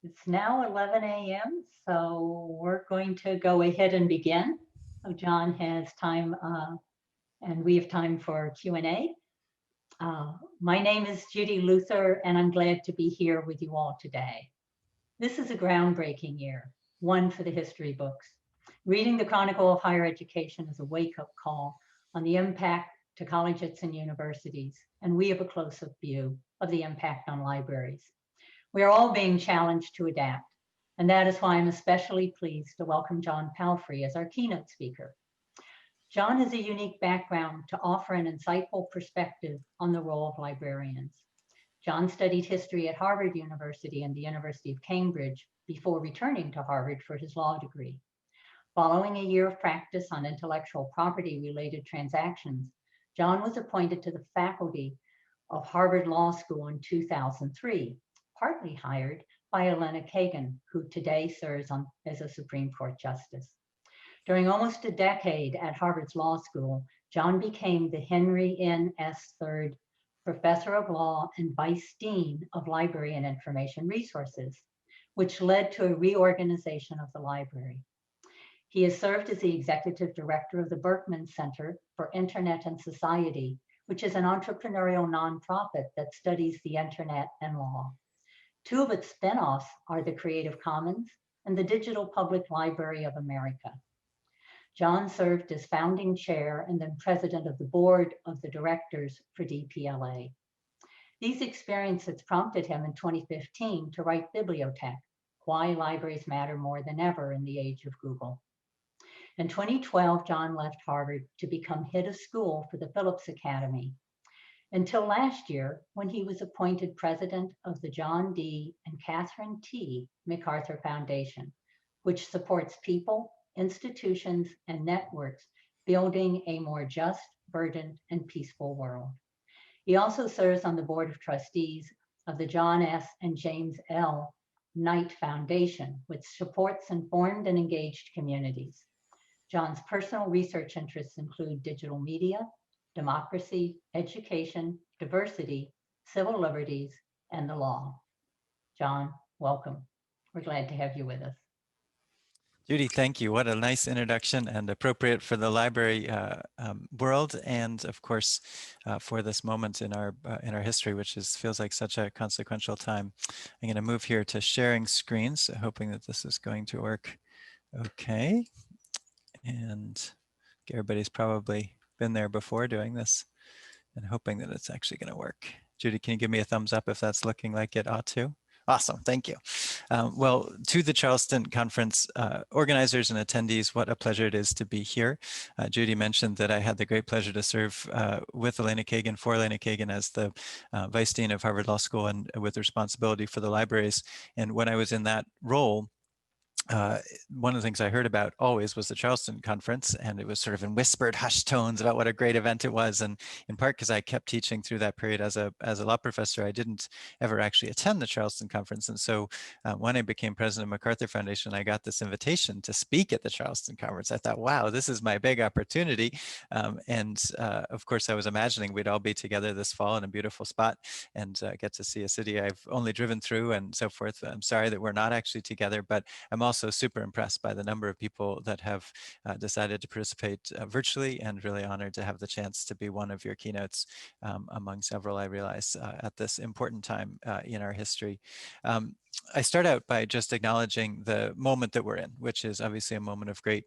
It's now 11 a.m., so we're going to go ahead and begin. So John has time, and we have time for Q&A. My name is Judy Luther, and I'm glad to be here with you all today. This is a groundbreaking year, one for the history books. Reading the Chronicle of Higher Education is a wake-up call on the impact to colleges and universities, and we have a close-up view of the impact on libraries. We are all being challenged to adapt, and that is why I'm especially pleased to welcome John Palfrey as our keynote speaker. John has a unique background to offer an insightful perspective on the role of librarians. John studied history at Harvard University and the University of Cambridge before returning to Harvard for his law degree. Following a year of practice on intellectual property-related transactions, John was appointed to the faculty of Harvard Law School in 2003, partly hired by Elena Kagan, who today serves as a Supreme Court Justice. During almost a decade at Harvard's law school, John became the Henry N. S. Third Professor of Law and Vice Dean of Library and Information Resources, which led to a reorganization of the library. He has served as the executive director of the Berkman Center for Internet and Society, which is an entrepreneurial nonprofit that studies the internet and law. Two of its spinoffs are the Creative Commons and the Digital Public Library of America. John served as founding chair and then president of the board of the directors for DPLA. These experiences prompted him in 2015 to write BiblioTech, Why Libraries Matter More Than Ever in the Age of Google. In 2012, John left Harvard to become head of school for the Phillips Academy, until last year when he was appointed president of the John D. and Catherine T. MacArthur Foundation, which supports people, institutions, and networks building a more just, verdant, and peaceful world. He also serves on the board of trustees of the John S. and James L. Knight Foundation, which supports informed and engaged communities. John's personal research interests include digital media, democracy, education, diversity, civil liberties, and the law. John, welcome. We're glad to have you with us. Judy, thank you. What a nice introduction and appropriate for the library world, and of course for this moment in our history, which feels like such a consequential time. I'm going to move here to sharing screens, hoping that this is going to work okay. And everybody's probably been there before doing this, and hoping that it's actually going to work. Judy, can you give me a thumbs up if that's looking like it ought to? Awesome, thank you. Well, to the Charleston Conference organizers and attendees, what a pleasure it is to be here. Judy mentioned that I had the great pleasure to serve with Elena Kagan, for Elena Kagan, as the Vice Dean of Harvard Law School and with responsibility for the libraries. And when I was in that role, one of the things I heard about always was the Charleston Conference, and it was sort of in whispered, hushed tones about what a great event it was. And in part because I kept teaching through that period as a law professor, I didn't ever actually attend the Charleston Conference. And so when I became president of MacArthur Foundation, I got this invitation to speak at the Charleston Conference. I thought, wow, this is my big opportunity. Of course, I was imagining we'd all be together this fall in a beautiful spot and get to see a city I've only driven through and so forth. I'm sorry that we're not actually together, but I'm also super impressed by the number of people that have decided to participate virtually, and really honored to have the chance to be one of your keynotes among several, I realize, at this important time in our history. I start out by just acknowledging the moment that we're in, which is obviously a moment of great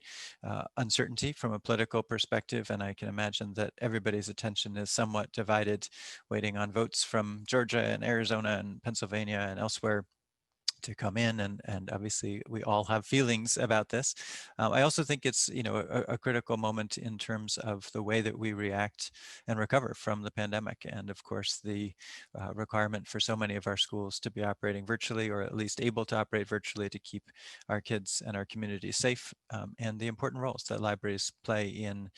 uncertainty from a political perspective. And I can imagine that everybody's attention is somewhat divided, waiting on votes from Georgia and Arizona and Pennsylvania and elsewhere to come in, and obviously we all have feelings about this. I also think it's a critical moment in terms of the way that we react and recover from the pandemic, and of course the requirement for so many of our schools to be operating virtually, or at least able to operate virtually, to keep our kids and our communities safe, and the important roles that libraries play in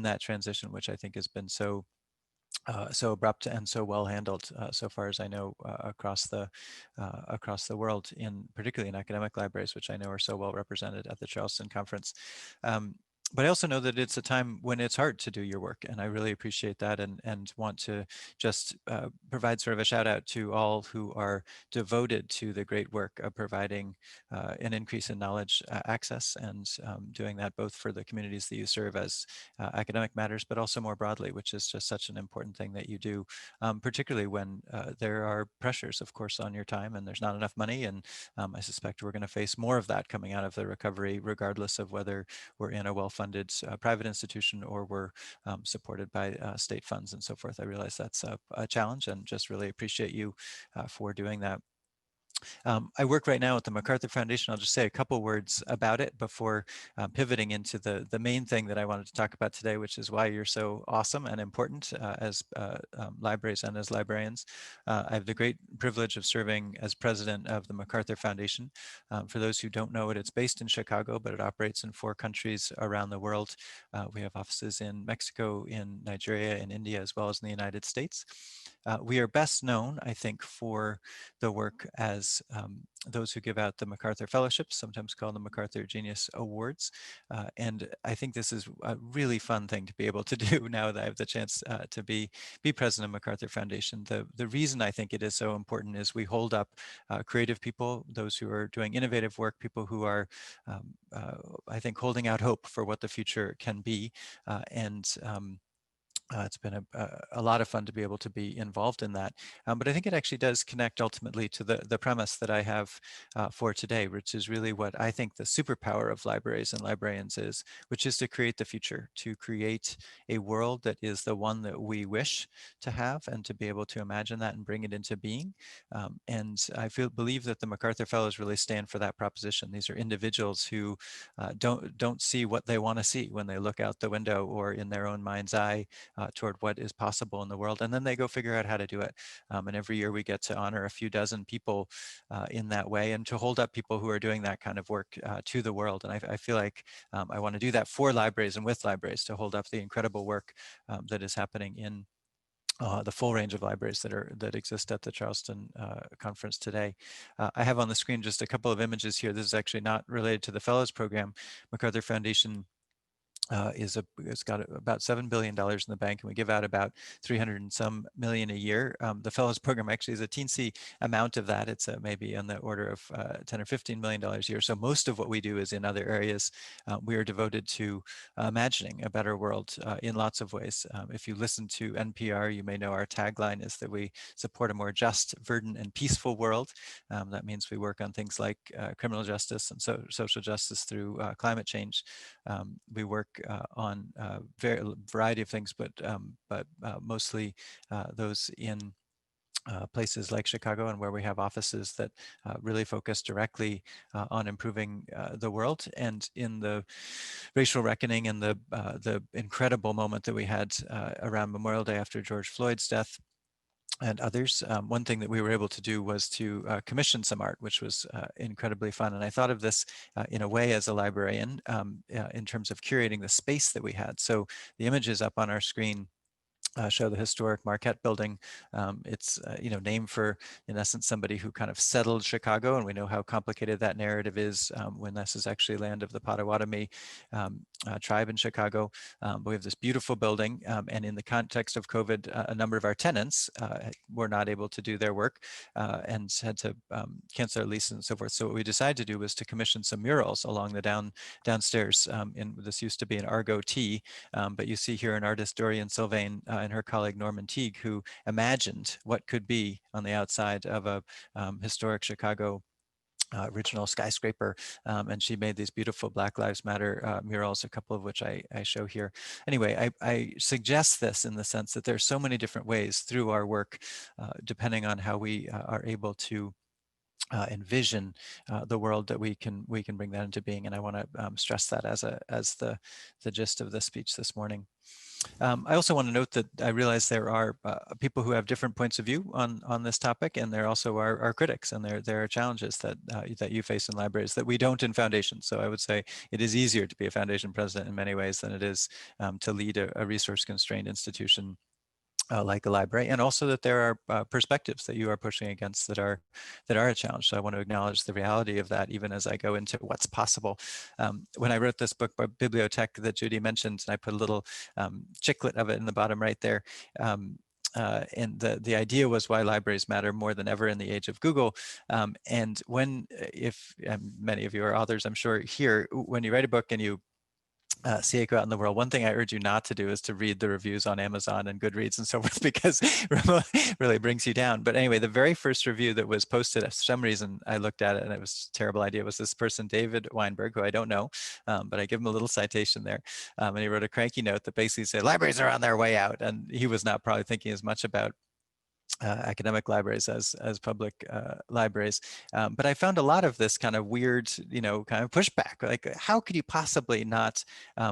that transition, which I think has been so abrupt and so well handled, so far as I know, across the world, particularly in academic libraries, which I know are so well represented at the Charleston Conference. but I also know that it's a time when it's hard to do your work, and I really appreciate that, and want to just provide sort of a shout out to all who are devoted to the great work of providing an increase in knowledge access, and doing that both for the communities that you serve as Academic Matters, but also more broadly, which is just such an important thing that you do, particularly when there are pressures, of course, on your time, and there's not enough money, and I suspect we're going to face more of that coming out of the recovery, regardless of whether we're in a well-funded private institution or we're supported by state funds and so forth. I realize that's a challenge, and just really appreciate you for doing that. I work right now at the MacArthur Foundation. I'll just say a couple words about it before pivoting into the main thing that I wanted to talk about today, which is why you're so awesome and important as libraries and as librarians. I have the great privilege of serving as president of the MacArthur Foundation. For those who don't know it, it's based in Chicago, but it operates in 4 countries around the world. We have offices in Mexico, in Nigeria, in India, as well as in the United States. We are best known, I think, for the work as those who give out the MacArthur Fellowships, sometimes called the MacArthur Genius Awards. And I think this is a really fun thing to be able to do now that I have the chance to be president of MacArthur Foundation. The reason I think it is so important is we hold up creative people, those who are doing innovative work, people who are, I think, holding out hope for what the future can be. It's been a lot of fun to be able to be involved in that. But I think it actually does connect ultimately to the premise that I have for today, which is really what I think the superpower of libraries and librarians is, which is to create the future, to create a world that is the one that we wish to have, and to be able to imagine that and bring it into being. And I believe that the MacArthur Fellows really stand for that proposition. These are individuals who don't see what they want to see when they look out the window or in their own mind's eye toward what is possible in the world, and then they go figure out how to do it. And every year we get to honor a few dozen people in that way, and to hold up people who are doing that kind of work to the world. And I feel like I want to do that for libraries and with libraries, to hold up the incredible work that is happening in the full range of libraries that exist at the Charleston conference today. I have on the screen just a couple of images here. This is actually not related to the Fellows Program. MacArthur Foundation it's got about $7 billion in the bank, and we give out about 300 and some million a year. The Fellows Program actually is a teensy amount of that. It's maybe on the order of 10 or $15 million a year. So most of what we do is in other areas. We are devoted to imagining a better world in lots of ways. If you listen to NPR, you may know our tagline is that we support a more just, verdant, and peaceful world. That means we work on things like criminal justice and social justice through climate change. We work on a variety of things, but mostly those in places like Chicago, and where we have offices that really focus directly on improving the world. And in the racial reckoning and the incredible moment that we had around Memorial Day after George Floyd's death, and others. One thing that we were able to do was to commission some art, which was incredibly fun. And I thought of this in a way as a librarian in terms of curating the space that we had. So the images up on our screen show the historic Marquette building. It's named for, in essence, somebody who kind of settled Chicago, and we know how complicated that narrative is when this is actually land of the Potawatomi tribe in Chicago. But we have this beautiful building, and in the context of COVID, a number of our tenants were not able to do their work and had to cancel their leases and so forth. So what we decided to do was to commission some murals along the downstairs. This used to be an Argo T, but you see here an artist, Dorian Sylvain, and her colleague Norman Teague, who imagined what could be on the outside of a historic Chicago original skyscraper, and she made these beautiful Black Lives Matter murals, a couple of which I show here. Anyway, I suggest this in the sense that there's so many different ways through our work, depending on how we are able to envision the world, that we can bring that into being. And I want to stress that as the gist of the speech this morning. I also want to note that I realize there are people who have different points of view on this topic, and there also are critics, and there are challenges that you face in libraries that we don't in foundations. So I would say it is easier to be a foundation president in many ways than it is to lead a resource-constrained institution like a library, and also that there are perspectives that you are pushing against that are a challenge. So I want to acknowledge the reality of that, even as I go into what's possible. When I wrote this book by BiblioTech that Judy mentioned, and I put a little chiclet of it in the bottom right there. And the idea was why libraries matter more than ever in the age of Google. And when, if many of you are authors, I'm sure here, when you write a book and you see it go out in the world, one thing I urge you not to do is to read the reviews on Amazon and Goodreads and so forth, because it really brings you down. But anyway, the very first review that was posted, for some reason I looked at it and it was a terrible idea, was this person, David Weinberg, who I don't know, but I give him a little citation there. And he wrote a cranky note that basically said, libraries are on their way out. And he was not probably thinking as much about academic libraries as public libraries. But I found a lot of this kind of weird, kind of pushback. Like, how could you possibly not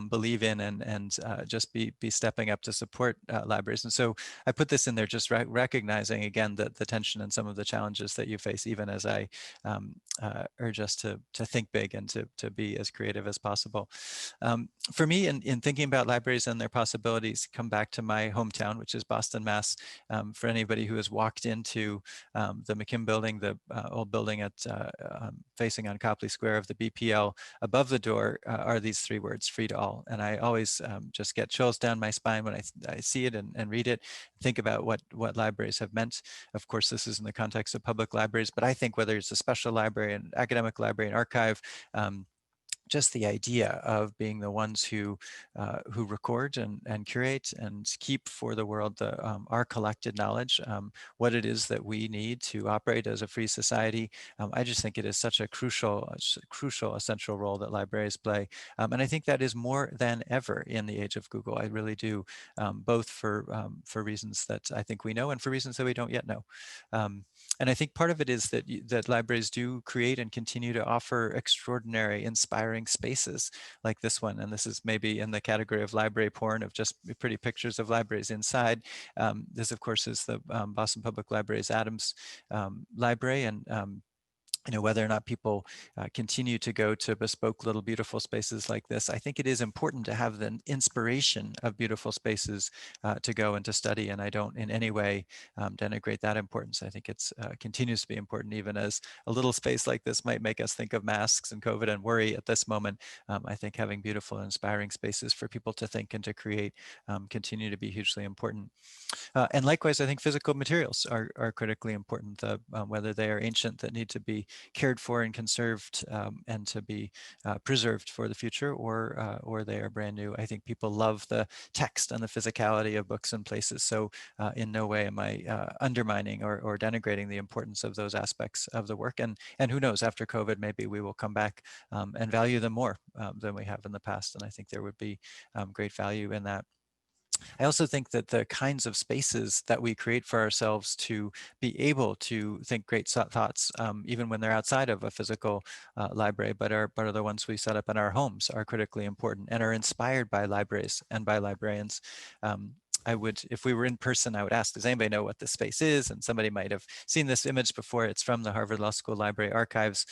believe in and just be stepping up to support libraries? And so I put this in there, just recognizing again the tension and some of the challenges that you face, even as I urge us to think big and to be as creative as possible. For me, in thinking about libraries and their possibilities, come back to my hometown, which is Boston, Mass. For anybody who has walked into the McKim building, the old building at facing on Copley Square of the BPL, above the door are these three words, free to all. And I always just get chills down my spine when I see it and read it, think about what libraries have meant. Of course, this is in the context of public libraries, but I think whether it's a special library, an academic library, an archive, just the idea of being the ones who record and curate and keep for the world our collected knowledge, what it is that we need to operate as a free society. I just think it is such a crucial, essential role that libraries play. And I think that is more than ever in the age of Google. I really do, both for reasons that I think we know and for reasons that we don't yet know. And I think part of it is that libraries do create and continue to offer extraordinary, inspiring spaces like this one. And this is maybe in the category of library porn, of just pretty pictures of libraries inside. This, of course, is the Boston Public Library's Adams Library. And whether or not people continue to go to bespoke little beautiful spaces like this, I think it is important to have the inspiration of beautiful spaces to go and to study. And I don't in any way denigrate that importance. I think it's continues to be important, even as a little space like this might make us think of masks and COVID and worry at this moment. I think having beautiful, inspiring spaces for people to think and to create continue to be hugely important. And likewise, I think physical materials are critically important, whether they are ancient that need to be cared for and conserved and to be preserved for the future, or they are brand new. I think people love the text and the physicality of books and places. So in no way am I undermining or denigrating the importance of those aspects of the work. And who knows, after COVID, maybe we will come back and value them more than we have in the past. And I think there would be great value in that. I also think that the kinds of spaces that we create for ourselves to be able to think great thoughts, even when they're outside of a physical library, but are the ones we set up in our homes, are critically important and are inspired by libraries and by librarians. I would, if we were in person, I would ask, does anybody know what this space is? And somebody might have seen this image before. It's from the Harvard Law School Library Archives,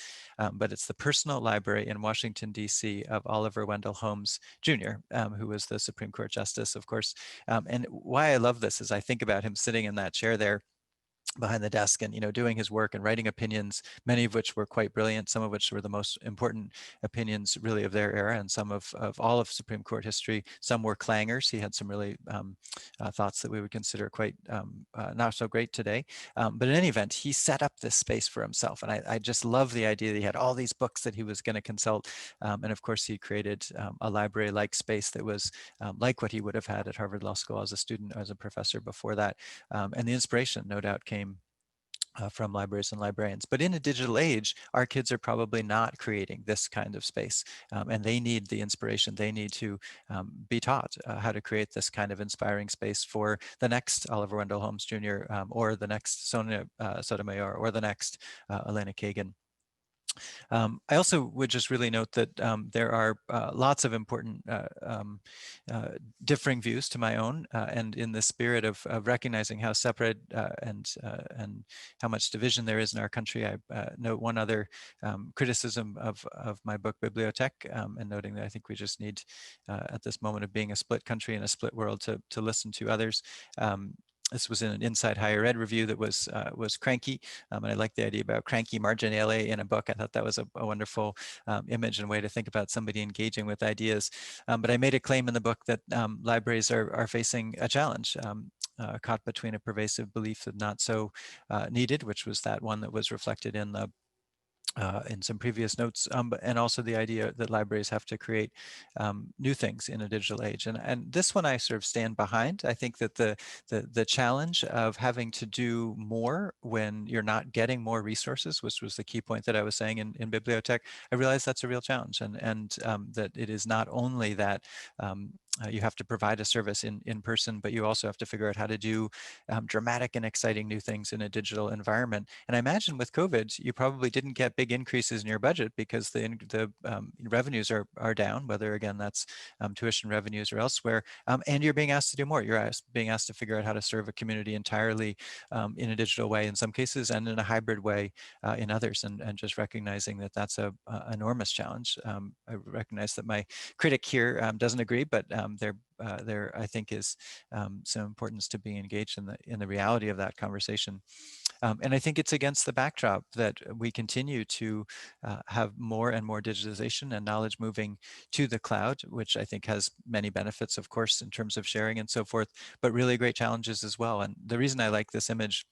but it's the personal library in Washington, D.C. of Oliver Wendell Holmes, Jr., who was the Supreme Court Justice, of course. And why I love this is I think about him sitting in that chair there behind the desk and doing his work and writing opinions, many of which were quite brilliant, some of which were the most important opinions really of their era, and some of all of Supreme Court history. Some were clangers. He had some really thoughts that we would consider quite not so great today, but in any event, he set up this space for himself, and I just love the idea that he had all these books that he was going to consult, and of course he created a library-like space that was like what he would have had at Harvard Law School as a student, as a professor before that, and the inspiration no doubt came from libraries and librarians. But in a digital age, our kids are probably not creating this kind of space, and they need the inspiration. They need to be taught how to create this kind of inspiring space for the next Oliver Wendell Holmes Jr. Or the next Sonia Sotomayor, or the next Elena Kagan. I also would just really note that there are lots of important differing views to my own, and in the spirit of recognizing how separate and how much division there is in our country, I note one other criticism of my book BiblioTech, and noting that I think we just need, at this moment of being a split country and a split world, to listen to others. this was in an Inside Higher Ed review that was cranky, and I like the idea about cranky marginalia in a book. I thought that was a wonderful image and way to think about somebody engaging with ideas. But I made a claim in the book that libraries are facing a challenge. Caught between a pervasive belief that not so needed, which was that one that was reflected in some previous notes, and also the idea that libraries have to create new things in a digital age. And this one I sort of stand behind. I think that the challenge of having to do more when you're not getting more resources, which was the key point that I was saying in BiblioTech, I realize that's a real challenge, and that it is not only that you have to provide a service in person, but you also have to figure out how to do dramatic and exciting new things in a digital environment. And I imagine with COVID, you probably didn't get big increases in your budget because the revenues are down, whether again that's tuition revenues or elsewhere, and you're being asked to do more. You're being asked to figure out how to serve a community entirely in a digital way in some cases and in a hybrid way in others, and just recognizing that that's a enormous challenge. I recognize that my critic here doesn't agree, but there I think is some importance to being engaged in the reality of that conversation. And I think it's against the backdrop that we continue to have more and more digitization and knowledge moving to the cloud, which I think has many benefits, of course, in terms of sharing and so forth, but really great challenges as well. And the reason I like this image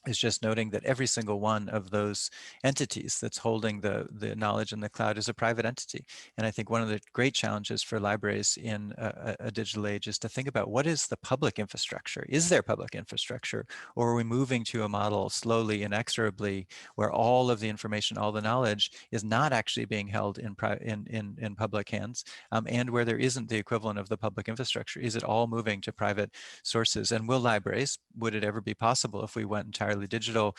is just noting that every single one of those entities that's holding the knowledge in the cloud is a private entity. And I think one of the great challenges for libraries in a digital age is to think about what is the public infrastructure? Is there public infrastructure? Or are we moving to a model slowly, inexorably, where all of the information, all the knowledge is not actually being held in public hands, and where there isn't the equivalent of the public infrastructure? Is it all moving to private sources? And will libraries, would it ever be possible if we went entirely digital,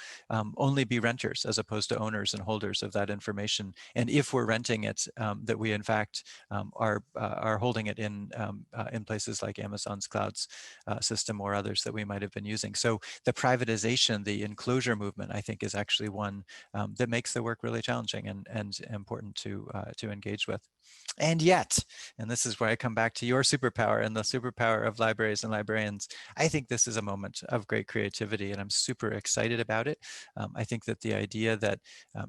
only be renters as opposed to owners and holders of that information? And if we're renting it, that we in fact are holding it in places like Amazon's clouds system or others that we might have been using. So the privatization, the enclosure movement, I think is actually one that makes the work really challenging and important to engage with. And yet, and this is where I come back to your superpower and the superpower of libraries and librarians, I think this is a moment of great creativity, and I'm super excited about it. I think that the idea that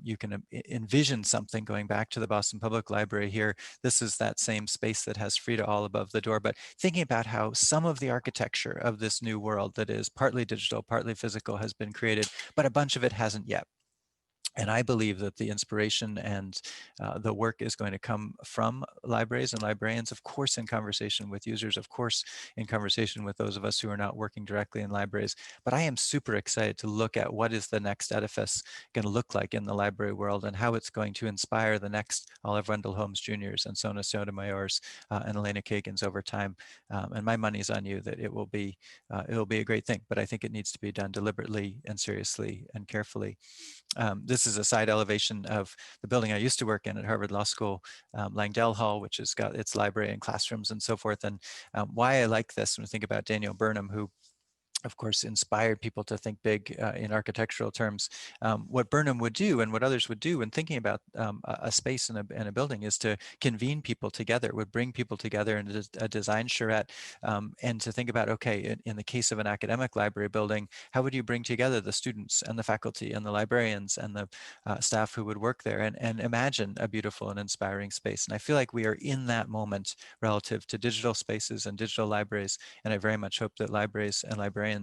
you can envision something going back to the Boston Public Library here, this is that same space that has Frida all above the door, but thinking about how some of the architecture of this new world that is partly digital, partly physical has been created, but a bunch of it hasn't yet. And I believe that the inspiration and the work is going to come from libraries and librarians, of course, in conversation with users, of course, in conversation with those of us who are not working directly in libraries. But I am super excited to look at what is the next edifice going to look like in the library world and how it's going to inspire the next Olive Wendell Holmes Jr.'s and Sona Sotomayor's and Elena Kagan's over time. And my money's on you that it will be a great thing. But I think it needs to be done deliberately and seriously and carefully. This is a side elevation of the building I used to work in at Harvard Law School, Langdell Hall, which has got its library and classrooms and so forth. And why I like this when we think about Daniel Burnham, who of course, inspired people to think big in architectural terms. What Burnham would do and what others would do when thinking about a space in a building is to convene people together, would bring people together in a design charrette, and to think about, okay, in the case of an academic library building, how would you bring together the students and the faculty and the librarians and the staff who would work there and imagine a beautiful and inspiring space? And I feel like we are in that moment relative to digital spaces and digital libraries, and I very much hope that libraries and librarians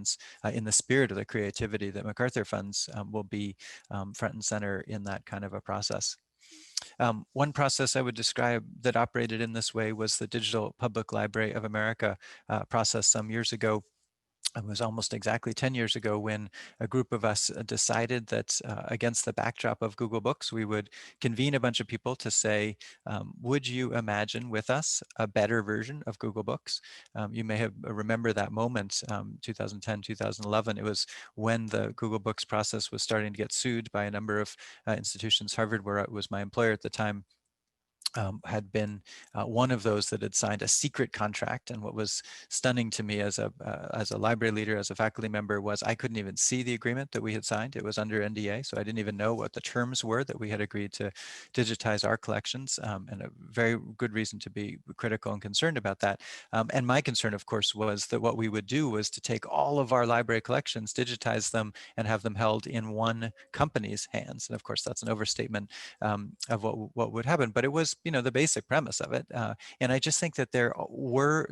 in the spirit of the creativity that MacArthur funds will be front and center in that kind of a process. One process I would describe that operated in this way was the Digital Public Library of America process some years ago. It was almost exactly 10 years ago when a group of us decided that against the backdrop of Google Books, we would convene a bunch of people to say, would you imagine with us a better version of Google Books? You may have remember that moment, 2010, 2011. It was when the Google Books process was starting to get sued by a number of institutions. Harvard, where it was my employer at the time, had been one of those that had signed a secret contract. And what was stunning to me as a library leader, as a faculty member, was I couldn't even see the agreement that we had signed. It was under NDA, so I didn't even know what the terms were that we had agreed to digitize our collections, and a very good reason to be critical and concerned about that. And my concern, of course, was that what we would do was to take all of our library collections, digitize them, and have them held in one company's hands. And of course, that's an overstatement of what would happen. But it was, the basic premise of it. And I just think that there were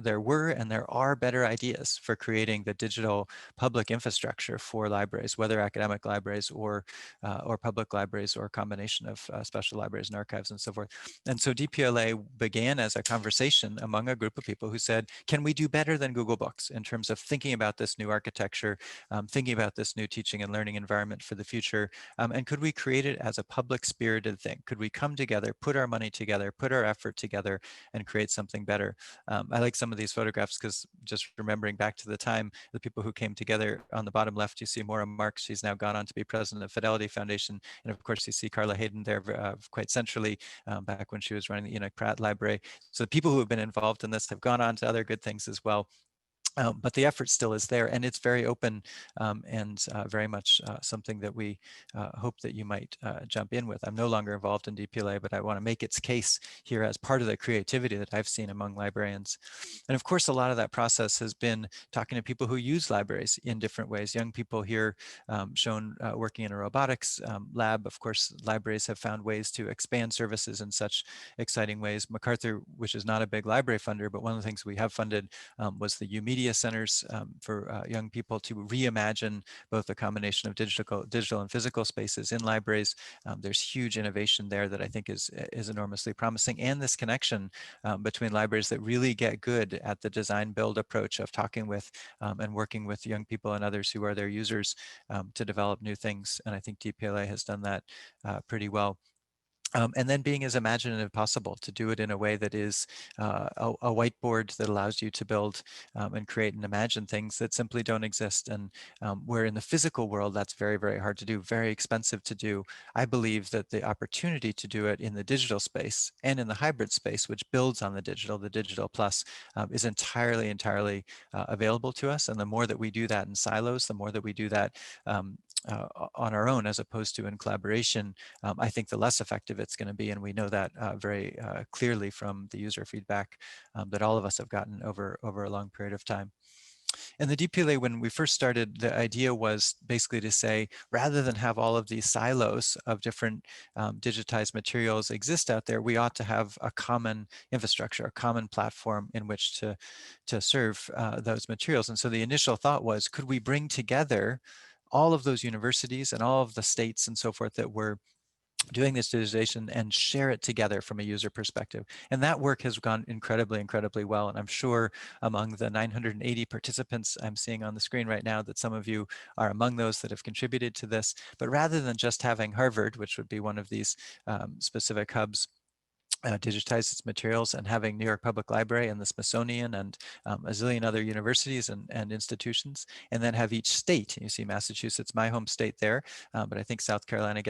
and there are better ideas for creating the digital public infrastructure for libraries, whether academic libraries or public libraries, or a combination of special libraries and archives and so forth. And so DPLA began as a conversation among a group of people who said, can we do better than Google Books in terms of thinking about this new architecture, thinking about this new teaching and learning environment for the future? And could we create it as a public spirited thing? Could we come together, put our money together, put our effort together, and create something better? I like some of these photographs because just remembering back to the time, the people who came together. On the bottom left, you see Maura Marks. She's now gone on to be president of Fidelity Foundation. And of course, you see Carla Hayden there quite centrally, back when she was running the Enoch Pratt Library. So the people who have been involved in this have gone on to other good things as well. But the effort still is there, and it's very open, and very much something that we hope that you might jump in with. I'm no longer involved in DPLA, but I want to make its case here as part of the creativity that I've seen among librarians. And of course, a lot of that process has been talking to people who use libraries in different ways. Young people here shown working in a robotics lab. Of course, libraries have found ways to expand services in such exciting ways. MacArthur, which is not a big library funder, but one of the things we have funded was the U Media centers for young people to reimagine both a combination of digital and physical spaces in libraries. There's huge innovation there that I think is enormously promising, and this connection between libraries that really get good at the design build approach of talking with and working with young people and others who are their users to develop new things. And I think DPLA has done that pretty well. And then being as imaginative possible, to do it in a way that is a whiteboard that allows you to build and create and imagine things that simply don't exist. And where in the physical world, that's very, very hard to do, very expensive to do. I believe that the opportunity to do it in the digital space and in the hybrid space, which builds on the digital plus, is entirely available to us. And the more that we do that in silos, the more that we do that on our own, as opposed to in collaboration, I think the less effective it's going to be. And we know that very clearly from the user feedback that all of us have gotten over a long period of time. And the DPLA, when we first started, the idea was basically to say, rather than have all of these silos of different digitized materials exist out there, we ought to have a common infrastructure, a common platform in which to serve those materials. And so the initial thought was, could we bring together all of those universities and all of the states and so forth that were doing this digitization and share it together from a user perspective? And that work has gone incredibly well. And I'm sure among the 980 participants I'm seeing on the screen right now, that some of you are among those that have contributed to this. But rather than just having Harvard, which would be one of these specific hubs, digitize its materials, and having New York Public Library and the Smithsonian and a zillion other universities and institutions, and then have each state. You see Massachusetts, my home state there, but I think South Carolina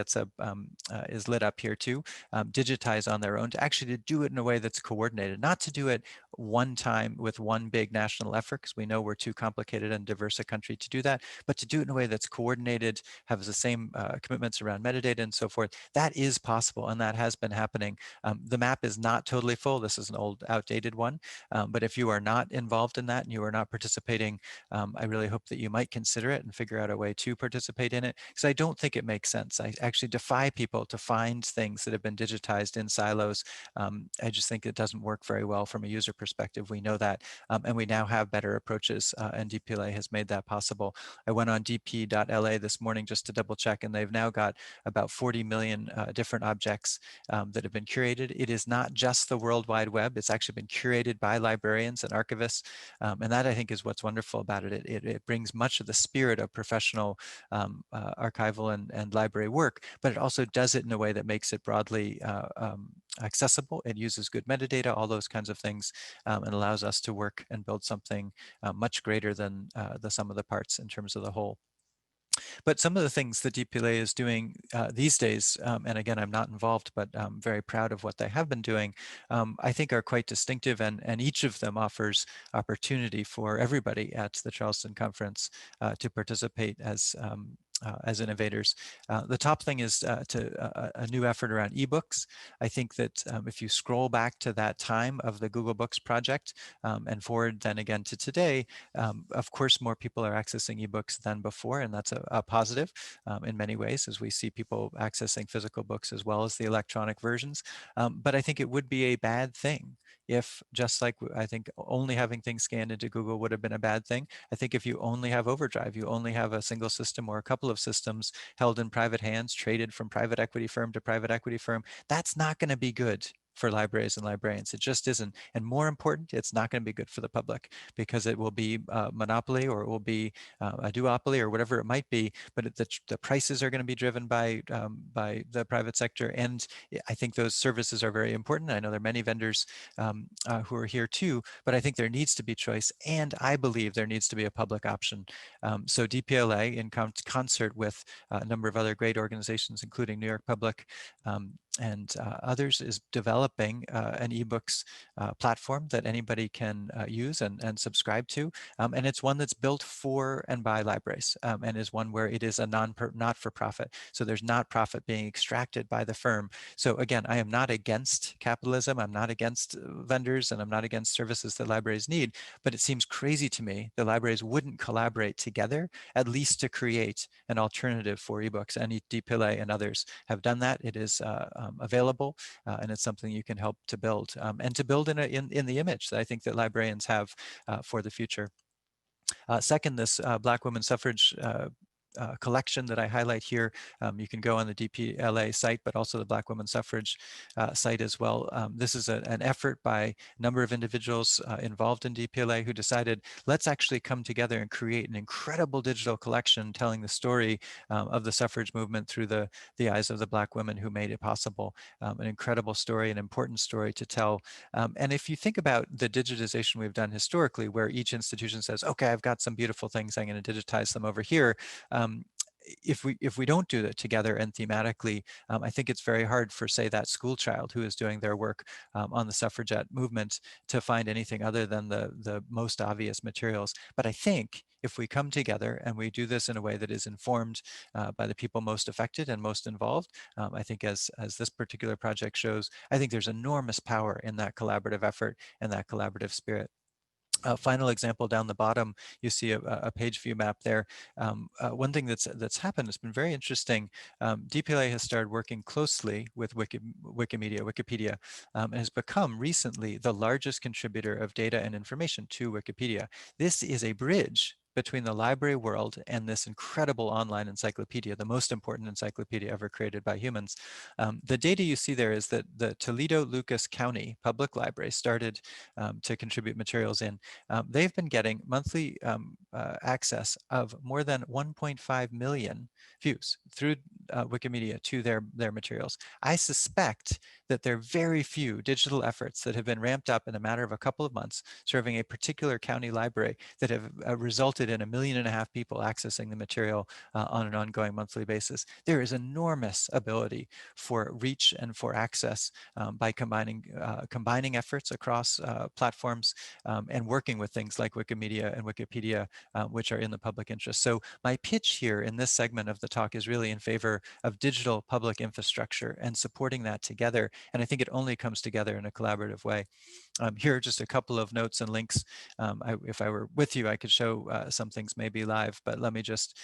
is lit up here too, digitize on their own, to actually to do it in a way that's coordinated, not to do it one time with one big national effort, because we know we're too complicated and diverse a country to do that, but to do it in a way that's coordinated, have the same commitments around metadata and so forth. That is possible, and that has been happening. The map is not totally full. This is an old, outdated one. But if you are not involved in that and you are not participating, I really hope that you might consider it and figure out a way to participate in it, because I don't think it makes sense. I actually defy people to find things that have been digitized in silos. I just think it doesn't work very well from a user perspective. We know that, and we now have better approaches, and DPLA has made that possible. I went on dp.la this morning just to double check, and they've now got about 40 million different objects that have been curated. It is not just the World Wide Web. It's actually been curated by librarians and archivists. And that, I think, is what's wonderful about it. It brings much of the spirit of professional archival and library work, but it also does it in a way that makes it broadly accessible. It uses good metadata, all those kinds of things, and allows us to work and build something much greater than the sum of the parts in terms of the whole. But some of the things that DPLA is doing these days, and again, I'm not involved, but I'm very proud of what they have been doing, I think are quite distinctive, and each of them offers opportunity for everybody at the Charleston Conference to participate as innovators. The top thing is a new effort around ebooks. I think that if you scroll back to that time of the Google Books project and forward then again to today, of course, more people are accessing ebooks than before, and that's a positive in many ways, as we see people accessing physical books as well as the electronic versions. But I think it would be a bad thing if, just like I think only having things scanned into Google would have been a bad thing. I think if you only have Overdrive, you only have a single system or a couple of systems held in private hands, traded from private equity firm to private equity firm, that's not going to be good for libraries and librarians. It just isn't. And more important, it's not going to be good for the public, because it will be a monopoly, or it will be a duopoly, or whatever it might be. But the prices are going to be driven by the private sector. And I think those services are very important. I know there are many vendors who are here too, but I think there needs to be choice. And I believe there needs to be a public option. So DPLA, in concert with a number of other great organizations, including New York Public, and others, is developing an ebooks platform that anybody can use and subscribe to. And it's one that's built for and by libraries, and is one where it is a not-for-profit. So there's not profit being extracted by the firm. So again, I am not against capitalism. I'm not against vendors, and I'm not against services that libraries need. But it seems crazy to me that libraries wouldn't collaborate together, at least to create an alternative for ebooks. And DPLA and others have done that. It is available, and it's something you can help to build, and to build in the image that I think that librarians have for the future. Second, this Black women suffrage collection that I highlight here. You can go on the DPLA site, but also the Black Women Suffrage site as well. This is an effort by a number of individuals involved in DPLA who decided, let's actually come together and create an incredible digital collection telling the story of the suffrage movement through the eyes of the Black women who made it possible. An incredible story, an important story to tell. And if you think about the digitization we've done historically, where each institution says, okay, I've got some beautiful things, I'm going to digitize them over here. If we don't do that together and thematically, I think it's very hard for, say, that school child who is doing their work on the suffragette movement to find anything other than the most obvious materials. But I think if we come together and we do this in a way that is informed by the people most affected and most involved, I think as this particular project shows, I think there's enormous power in that collaborative effort and that collaborative spirit. Final example down the bottom, you see a page view map there. One thing that's happened, it's been very interesting. DPLA has started working closely with Wikipedia, and has become recently the largest contributor of data and information to Wikipedia. This is a bridge between the library world and this incredible online encyclopedia, the most important encyclopedia ever created by humans. The data you see there is that the Toledo-Lucas County Public Library started to contribute materials in. They've been getting monthly access of more than 1.5 million views through Wikimedia to their materials. I suspect that there are very few digital efforts that have been ramped up in a matter of a couple of months serving a particular county library that have resulted in 1.5 million people accessing the material on an ongoing monthly basis. There is enormous ability for reach and for access by combining efforts across platforms, and working with things like Wikimedia and Wikipedia, which are in the public interest. So my pitch here in this segment of the talk is really in favor of digital public infrastructure and supporting that together. And I think it only comes together in a collaborative way. Here are just a couple of notes and links. If I were with you, I could show some things maybe live, but let me just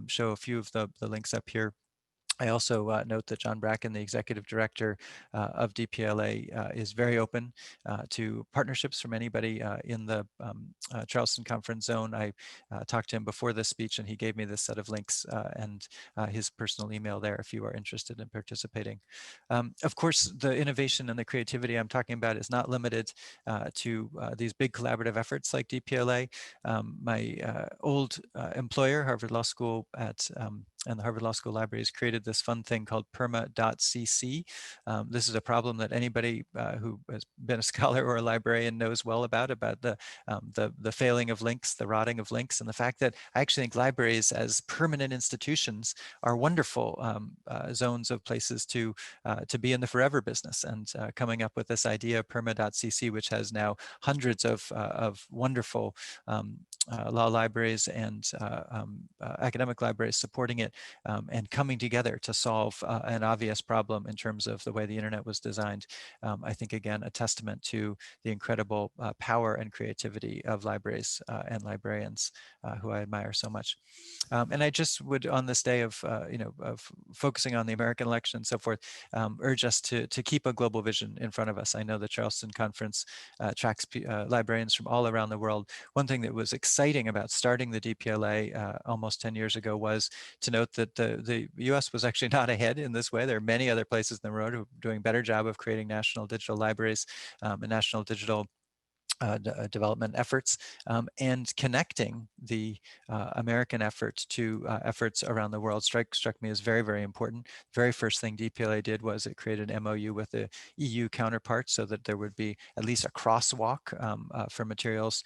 show a few of the links up here. I also note that John Bracken, the executive director of DPLA, is very open to partnerships from anybody in the Charleston Conference Zone. I talked to him before this speech, and he gave me this set of links and his personal email there if you are interested in participating. Of course, the innovation and the creativity I'm talking about is not limited to these big collaborative efforts like DPLA. My old employer, Harvard Law School, at and the Harvard Law School Libraries created this fun thing called perma.cc. This is a problem that anybody who has been a scholar or a librarian knows well about the failing of links, the rotting of links, and the fact that I actually think libraries as permanent institutions are wonderful zones of places to be in the forever business. And coming up with this idea of perma.cc, which has now hundreds of wonderful law libraries and academic libraries supporting it and coming together to solve an obvious problem in terms of the way the internet was designed. I think, again, a testament to the incredible power and creativity of libraries and librarians who I admire so much. And I just would, on this day of, of focusing on the American election and so forth, urge us to keep a global vision in front of us. I know the Charleston Conference tracks librarians from all around the world. One thing that was exciting about starting the DPLA almost 10 years ago was to note that the US was actually not ahead in this way. There are many other places in the world who are doing a better job of creating national digital libraries and national digital development efforts and connecting the American effort to efforts around the world struck me as very, very important. Very first thing DPLA did was it created an MOU with the EU counterpart so that there would be at least a crosswalk for materials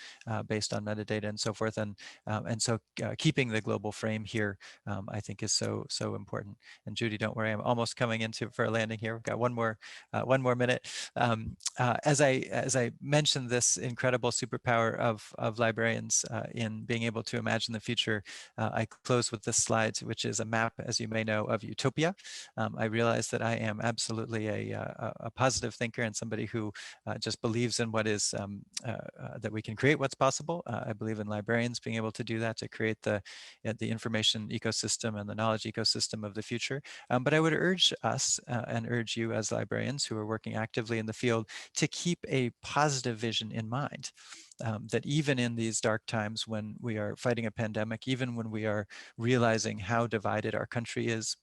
based on metadata and so forth. And so keeping the global frame here, I think, is so important. And Judy, don't worry, I'm almost coming into for a landing here. We've got one more minute. As I mentioned, this incredible superpower of librarians in being able to imagine the future, I close with this slide, which is a map, as you may know, of utopia. I realize that I am absolutely a positive thinker and somebody who just believes in what is that we can create what's possible. I believe in librarians being able to do that, to create the information ecosystem and the knowledge ecosystem of the future. But I would urge us and urge you as librarians who are working actively in the field to keep a positive vision in mind. That even in these dark times when we are fighting a pandemic, even when we are realizing how divided our country is,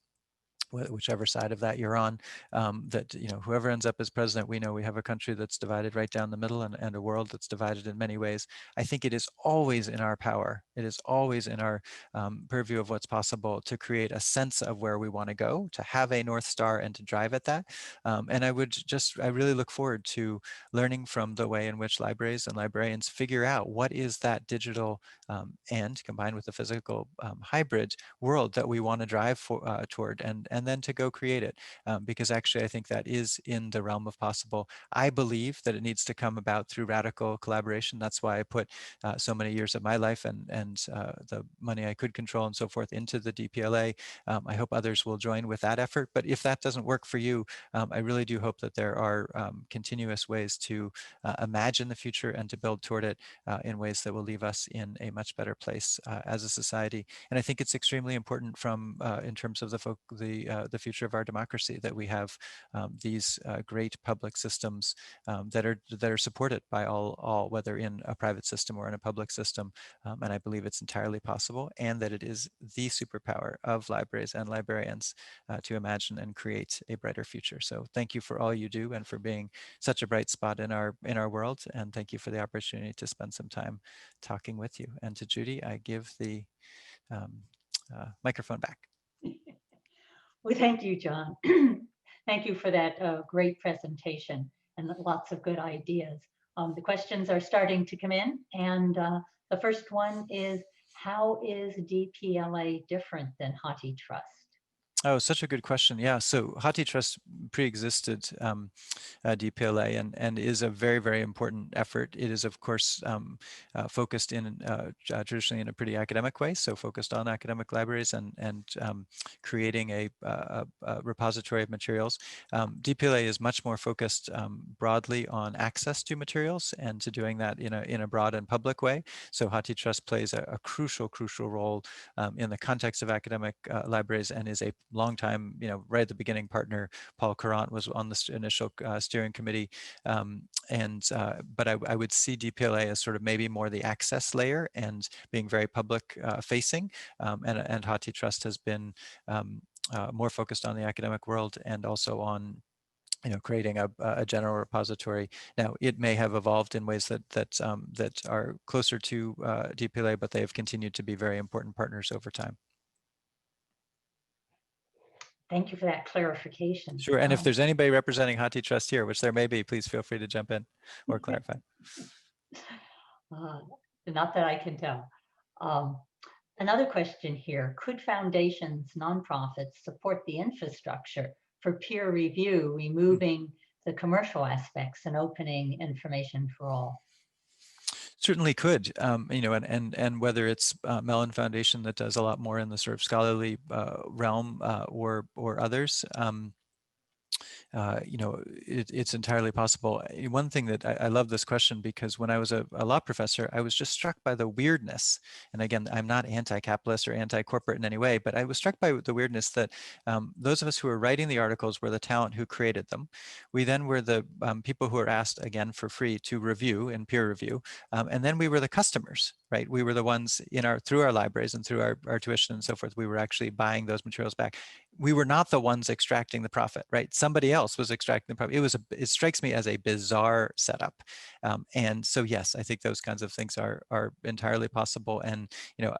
whichever side of that you're on, that whoever ends up as president, we know we have a country that's divided right down the middle and a world that's divided in many ways. I think it is always in our power. It is always in our purview of what's possible to create a sense of where we want to go, to have a North Star and to drive at that. And I really look forward to learning from the way in which libraries and librarians figure out what is that digital and combined with the physical hybrid world that we want to drive toward, and then to go create it, because actually I think that is in the realm of possible. I believe that it needs to come about through radical collaboration. That's why I put so many years of my life and the money I could control and so forth into the DPLA. I hope others will join with that effort. But if that doesn't work for you, I really do hope that there are continuous ways to imagine the future and to build toward it in ways that will leave us in a much better place as a society. And I think it's extremely important from in terms of the future of our democracy, that we have these great public systems that are supported by all, whether in a private system or in a public system. And I believe it's entirely possible, and that it is the superpower of libraries and librarians to imagine and create a brighter future. So thank you for all you do and for being such a bright spot in our world. And thank you for the opportunity to spend some time talking with you. And to Judy, I give the microphone back. Well, thank you, John. Thank you for that great presentation and lots of good ideas. The questions are starting to come in, and the first one is, how is DPLA different than HatiTrust? Oh, such a good question. Yeah, so HatiTrust pre-existed DPLA and is a very, very important effort. It is, of course, focused in traditionally in a pretty academic way, so focused on academic libraries and creating a repository of materials. DPLA is much more focused broadly on access to materials and to doing that in a broad and public way. So HatiTrust plays a crucial role in the context of academic libraries and is a long time, right at the beginning, partner. Paul Courant was on the initial steering committee. But I would see DPLA as sort of maybe more the access layer and being very public facing. And HatiTrust has been more focused on the academic world and also on creating a general repository. Now, it may have evolved in ways that are closer to DPLA, but they have continued to be very important partners over time. Thank you for that clarification. Sure. And if there's anybody representing HatiTrust here, which there may be, please feel free to jump in or clarify. Not that I can tell. Another question here, could foundations, nonprofits support the infrastructure for peer review, removing the commercial aspects and opening information for all? Certainly could, you know, and whether it's Mellon Foundation that does a lot more in the sort of scholarly realm or others, you know, it's entirely possible. One thing that I love this question, because when I was a law professor, I was just struck by the weirdness. And again, I'm not anti-capitalist or anti-corporate in any way, but I was struck by the weirdness that those of us who were writing the articles were the talent who created them. We then were the people who were asked, again, for free to review and peer review. And then we were the customers, right? We were the ones through our libraries and through our tuition and so forth, we were actually buying those materials back. We were not the ones extracting the profit, right? Somebody else was extracting the profit. It strikes me as a bizarre setup. And so, yes, I think those kinds of things are entirely possible. And, you know,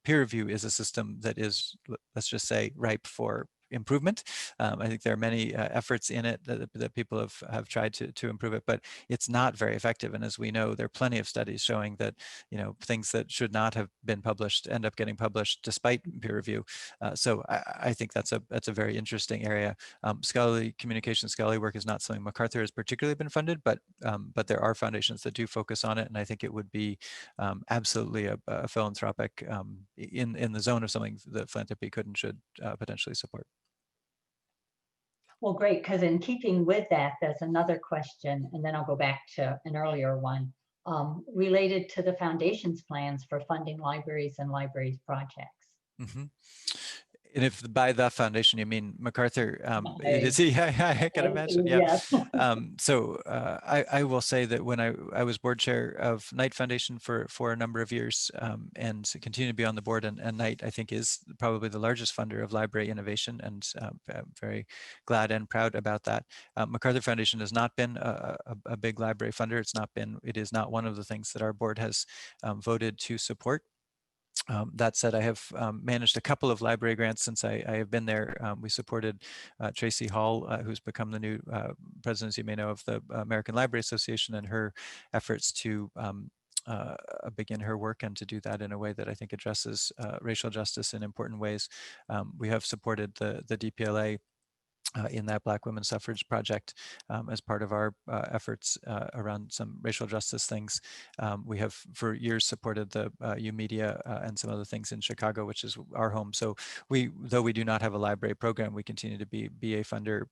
peer review is a system that is, let's just say, ripe for improvement. I think there are many efforts in it that people have tried to improve it, but it's not very effective. And as we know, there are plenty of studies showing that, you know, things that should not have been published end up getting published despite peer review. So I think that's a very interesting area. Scholarly communication, scholarly work is not something MacArthur has particularly been funded, but there are foundations that do focus on it, and I think it would be absolutely a philanthropic in the zone of something that philanthropy could and should potentially support. Well, great, because in keeping with that, there's another question, and then I'll go back to an earlier one, related to the foundation's plans for funding libraries and libraries projects. Mm-hmm. And if by the foundation you mean MacArthur, it is. Yeah, I can imagine. Yeah. So I will say that when I was board chair of Knight Foundation for a number of years, and continue to be on the board, and Knight, I think, is probably the largest funder of library innovation, and I'm very glad and proud about that. MacArthur Foundation has not been a big library funder. It is not one of the things that our board has voted to support. That said, I have managed a couple of library grants since I have been there. We supported Tracy Hall, who's become the new president, as you may know, of the American Library Association, and her efforts to begin her work and to do that in a way that I think addresses racial justice in important ways. We have supported the DPLA in that Black Women's Suffrage Project as part of our efforts around some racial justice things. We have for years supported the U-Media and some other things in Chicago, which is our home. So though we do not have a library program, we continue to be a funder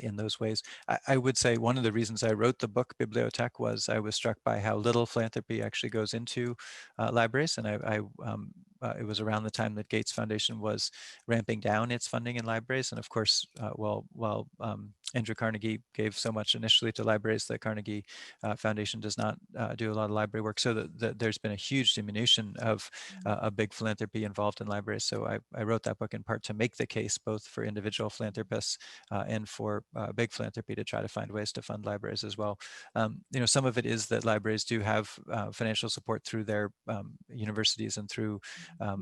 in those ways. I would say one of the reasons I wrote the book BiblioTech was I was struck by how little philanthropy actually goes into libraries, and it was around the time that Gates Foundation was ramping down its funding in libraries, and of course, while Andrew Carnegie gave so much initially to libraries, the Carnegie Foundation does not do a lot of library work, so there's been a huge diminution of a big philanthropy involved in libraries. So I wrote that book in part to make the case both for individual philanthropists and for big philanthropy to try to find ways to fund libraries as well. You know, some of it is that libraries do have financial support through their universities and through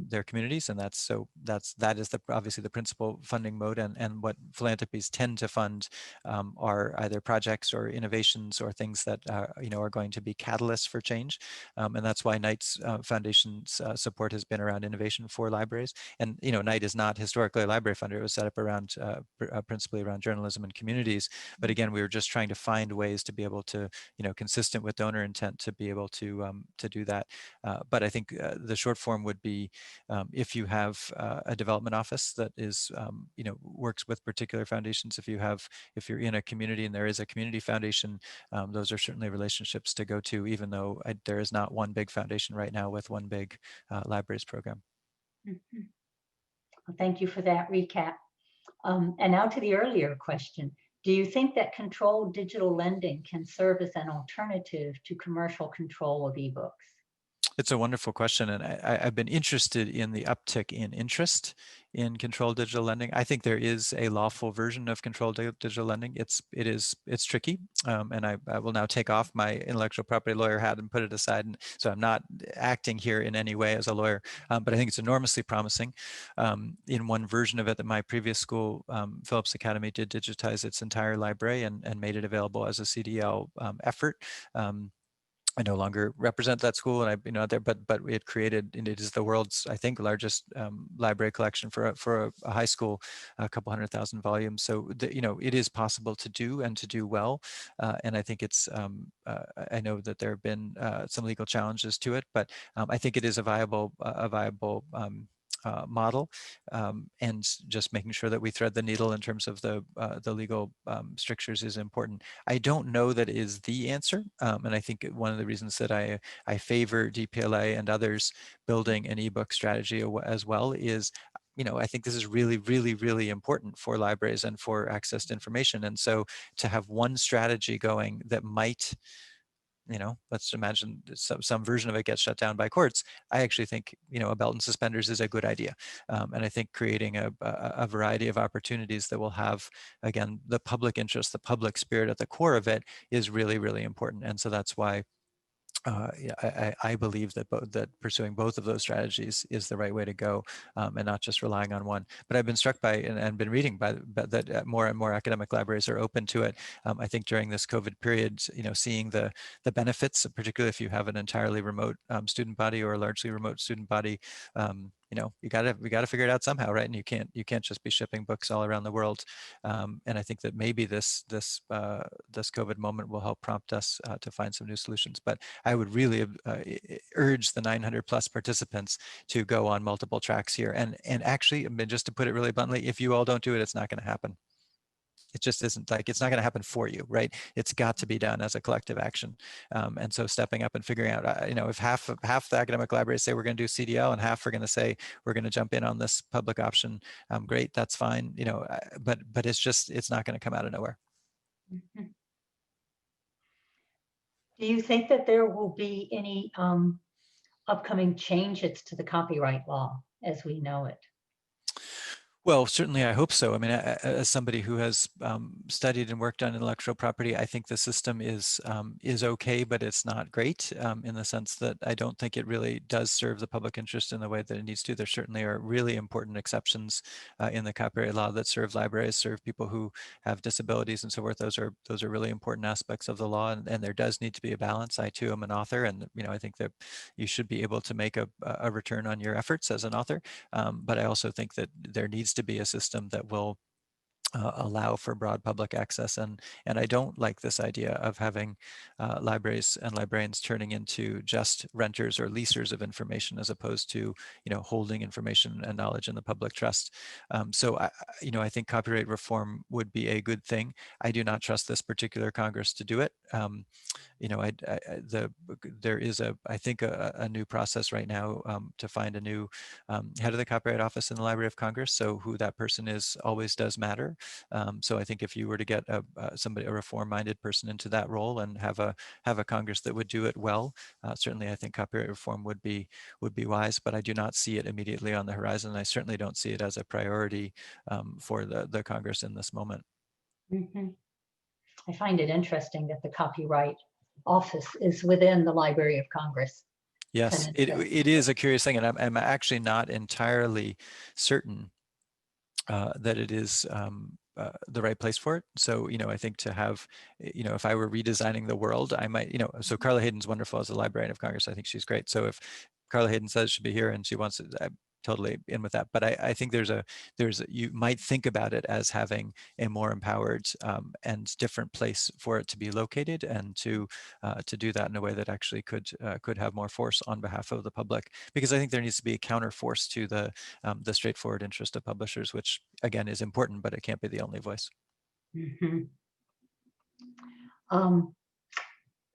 their communities, and that is obviously the principal funding mode. And what philanthropies tend to fund are either projects or innovations or things that you know, are going to be catalysts for change. And that's why Knight's Foundation's support has been around innovation for libraries. And you know, Knight is not historically a library funder. It was set up around principally around journalism and communities. But again, we were just trying to find ways to be able to, you know, consistent with donor intent, to be able to do that. But I think the short form would be if you have a development office that is, you know, works with particular foundations. If you're in a community and there is a community foundation, those are certainly relationships to go to, even though there is not one big foundation right now with one big libraries program. Mm-hmm. Well, thank you for that recap. And now to the earlier question. Do you think that controlled digital lending can serve as an alternative to commercial control of ebooks? It's a wonderful question, and I've been interested in the uptick in interest in controlled digital lending. I think there is a lawful version of controlled digital lending. It's tricky, and I will now take off my intellectual property lawyer hat and put it aside. And so I'm not acting here in any way as a lawyer, but I think it's enormously promising. In one version of it that my previous school, Phillips Academy, did digitize its entire library and made it available as a CDL effort. I no longer represent that school, and there, but it created, and it is the world's, I think, largest library collection for a high school, a couple 100,000 volumes. So it is possible to do and to do well, and I think it's. I know that there have been some legal challenges to it, but I think it is a viable model, and just making sure that we thread the needle in terms of the legal strictures is important. I don't know that is the answer, and I think one of the reasons that I favor DPLA and others building an ebook strategy as well is, I think this is really, really, really important for libraries and for access to information. And so to have one strategy going that might, let's imagine some version of it gets shut down by courts. I actually think, a belt and suspenders is a good idea. And I think creating a variety of opportunities that will have, again, the public interest, the public spirit at the core of it is really, really important. And so that's why I believe that pursuing both of those strategies is the right way to go, and not just relying on one. But I've been struck by and been reading that more and more academic libraries are open to it. I think during this COVID period, seeing the benefits, particularly if you have an entirely remote student body or a largely remote student body, we got to figure it out somehow, right? And you can't just be shipping books all around the world. And I think that maybe this COVID moment will help prompt us to find some new solutions. But I would really urge the 900 plus participants to go on multiple tracks here. And actually, I mean, just to put it really bluntly, if you all don't do it, it's not going to happen. It just isn't, like, it's not going to happen for you, right? It's got to be done as a collective action. And so stepping up and figuring out, if half the academic libraries say we're going to do CDL and half are going to say we're going to jump in on this public option, great, that's fine, but it's not going to come out of nowhere. Mm-hmm. Do you think that there will be any upcoming changes to the copyright law as we know it? Well, certainly I hope so. I mean, as somebody who has studied and worked on intellectual property, I think the system is okay, but it's not great, in the sense that I don't think it really does serve the public interest in the way that it needs to. There certainly are really important exceptions in the copyright law that serve libraries, serve people who have disabilities and so forth. Those are really important aspects of the law, and there does need to be a balance. I too am an author, and I think that you should be able to make a return on your efforts as an author. But I also think that there needs to be a system that will allow for broad public access, and I don't like this idea of having libraries and librarians turning into just renters or leasers of information, as opposed to holding information and knowledge in the public trust. So I think copyright reform would be a good thing. I do not trust this particular Congress to do it. There is I think a new process right now to find a new head of the Copyright Office in the Library of Congress. So who that person is always does matter. So I think if you were to get a reform-minded person into that role and have a Congress that would do it well, certainly I think copyright reform would be wise. But I do not see it immediately on the horizon. I certainly don't see it as a priority for the Congress in this moment. Mm-hmm. I find it interesting that the Copyright Office is within the Library of Congress. Yes, it is a curious thing, and I'm actually not entirely certain that it is the right place for it. So, I think to have, if I were redesigning the world, I might, so Carla Hayden's wonderful as a Librarian of Congress. I think she's great. So if Carla Hayden says she should be here and she wants it, I'm totally in with that. But I think you might think about it as having a more empowered and different place for it to be located, and to do that in a way that actually could have more force on behalf of the public. Because I think there needs to be a counter force to the straightforward interest of publishers, which again is important, but it can't be the only voice. Mm-hmm.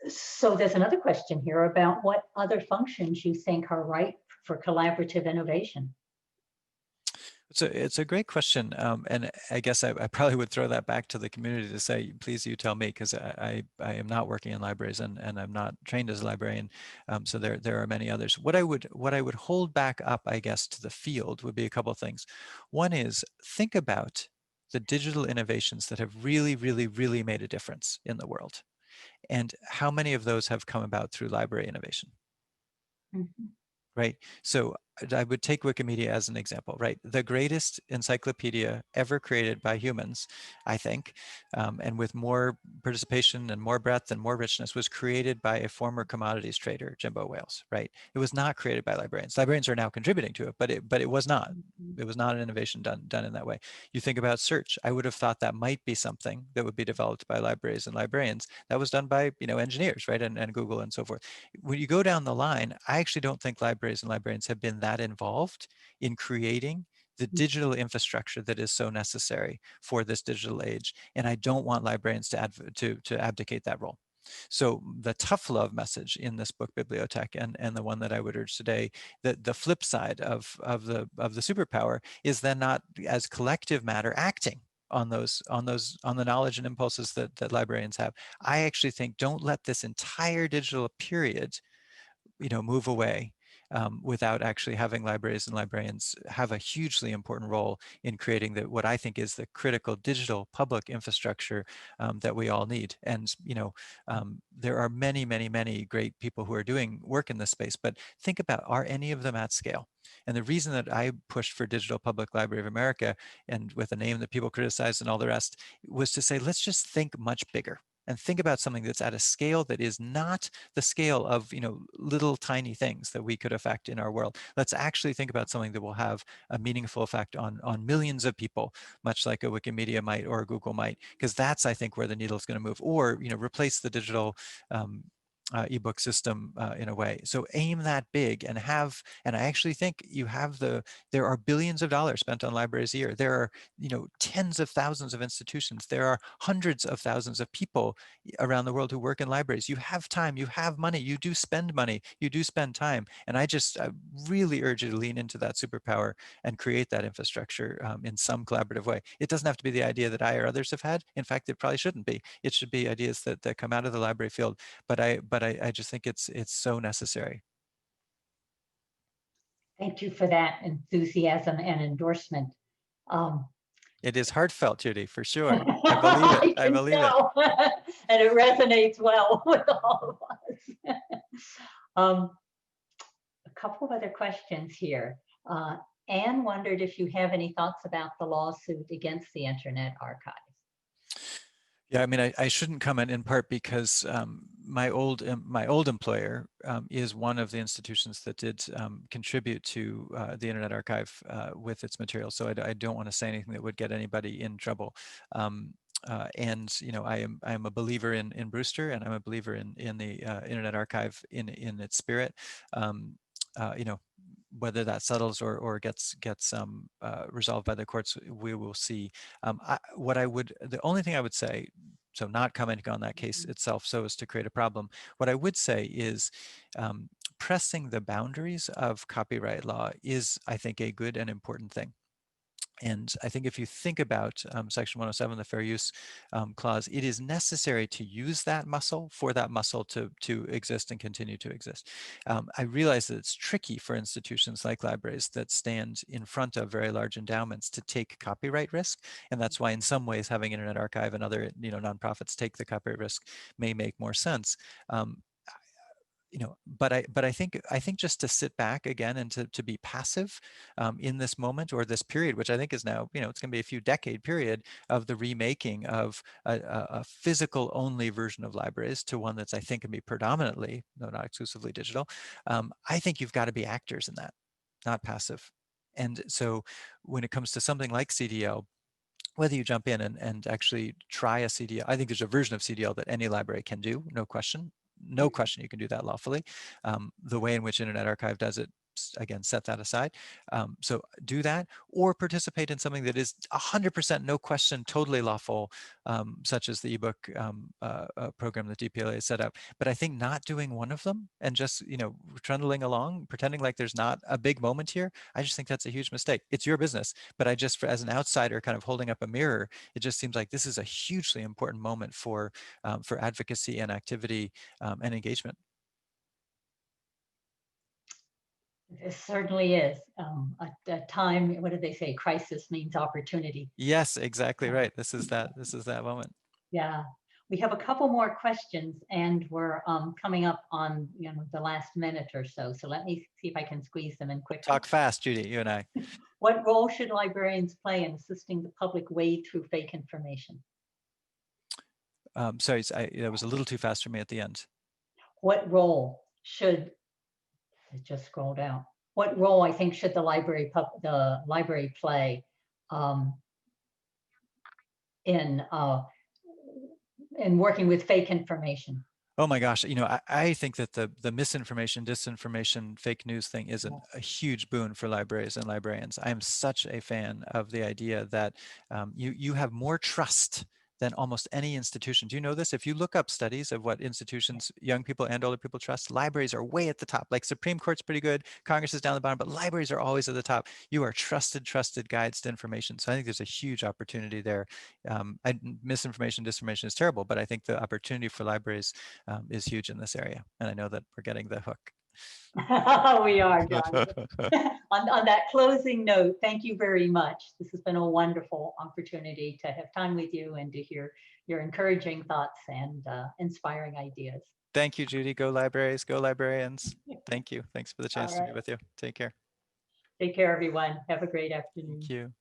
So there's another question here about what other functions you think are right for collaborative innovation. So it's a great question, and I guess I probably would throw that back to the community to say, please, you tell me, because I am not working in libraries and I'm not trained as a librarian. So there are many others. What I would hold back up, I guess, to the field would be a couple of things. One is think about the digital innovations that have really, really, really made a difference in the world, and how many of those have come about through library innovation. Mhm. Right? So I would take Wikimedia as an example, right? The greatest encyclopedia ever created by humans, I think, and with more participation and more breadth and more richness, was created by a former commodities trader, Jimbo Wales, right? It was not created by librarians. Librarians are now contributing to it, but it was not. Mhm. It was not an innovation done in that way. You think about search. I would have thought that might be something that would be developed by libraries and librarians. That was done by engineers, right, and Google and so forth. When you go down the line, I actually don't think libraries and librarians have been that involved in creating the digital infrastructure that is so necessary for this digital age. And I don't want librarians to abdicate that role. So the tough love message in this book, BiblioTech, and the one that I would urge today, that the flip side of the superpower is then not as collective matter acting on the knowledge and impulses that librarians have. I actually think don't let this entire digital period move away without actually having libraries and librarians have a hugely important role in creating what I think is the critical digital public infrastructure that we all need. And there are many, many, many great people who are doing work in this space, but think about, are any of them at scale? And the reason that I pushed for Digital Public Library of America, and with a name that people criticized and all the rest, was to say, let's just think much bigger and think about something that's at a scale that is not the scale of little tiny things that we could affect in our world. Let's actually think about something that will have a meaningful effect on millions of people, much like a Wikimedia might or a Google might, because that's, I think, where the needle is going to move. Or replace the digital ebook system in a way. So aim that big and I actually think there are billions of dollars spent on libraries a year. There are tens of thousands of institutions. There are hundreds of thousands of people around the world who work in libraries. You have time, you have money, you do spend money, you do spend time. And I really urge you to lean into that superpower and create that infrastructure in some collaborative way. It doesn't have to be the idea that I or others have had. In fact, it probably shouldn't be. It should be ideas that come out of the library field. But I just think it's so necessary. Thank you for that enthusiasm and endorsement. Um, It is heartfelt, Judy, for sure. I believe it. I I can believe it. tell, and it resonates well with all of us. um, a couple of other questions here. Anne wondered if you have any thoughts about the lawsuit against the Internet Archive. Yeah, I mean, I shouldn't comment in part because my old employer is one of the institutions that did contribute to the Internet Archive with its materials. So I don't want to say anything that would get anybody in trouble. And I am a believer in Brewster, and I'm a believer in the Internet Archive in its spirit. You know, whether that settles or gets resolved by the courts, we will see. The only thing I would say, so not commenting on that case itself so as to create a problem, what I would say is pressing the boundaries of copyright law is, I think, a good and important thing. And I think if you think about Section 107, the fair use clause, it is necessary to use that muscle for that muscle to exist and continue to exist. I realize that it's tricky for institutions like libraries that stand in front of very large endowments to take copyright risk. And that's why in some ways having Internet Archive and other nonprofits take the copyright risk may make more sense. But I think just to sit back again and to be passive in this moment or this period, which I think is now, it's going to be a few decade period of the remaking of a physical only version of libraries to one that's, I think, can be predominantly, though not exclusively digital. I think you've got to be actors in that, not passive. And so when it comes to something like CDL, whether you jump in and actually try a CDL, I think there's a version of CDL that any library can do, no question. No question you can do that lawfully. The way in which Internet Archive does it again, set that aside. So do that, or participate in something that is 100% no question, totally lawful, such as the ebook program that DPLA set up. But I think not doing one of them and just, trundling along, pretending like there's not a big moment here, I just think that's a huge mistake. It's your business, but I just, as an outsider, kind of holding up a mirror, it just seems like this is a hugely important moment for advocacy and activity and engagement. It certainly is. A time, what did they say? Crisis means opportunity. Yes, exactly right. This is that moment. Yeah. We have a couple more questions, and we're coming up on the last minute or so. So let me see if I can squeeze them in quickly. Talk fast, Judy, you and I. What role should librarians play in assisting the public wade through fake information? Sorry, that was a little too fast for me at the end. What role should, it just scrolled down. What role, I think, should the library play in working with fake information? Oh my gosh, I think that the misinformation, disinformation, fake news thing is a huge boon for libraries and librarians. I am such a fan of the idea that you have more trust than almost any institution. Do you know this? If you look up studies of what institutions young people and older people trust, libraries are way at the top. Like Supreme Court's pretty good, Congress is down the bottom, but libraries are always at the top. You are trusted guides to information. So I think there's a huge opportunity there. Misinformation, disinformation is terrible, but I think the opportunity for libraries is huge in this area. And I know that we're getting the hook. We are, John. On that closing note, thank you very much. This has been a wonderful opportunity to have time with you and to hear your encouraging thoughts and inspiring ideas. Thank you, Judy. Go libraries, go librarians. Thank you. Thanks for the chance to be with you. Take care. Take care, everyone. Have a great afternoon. Thank you.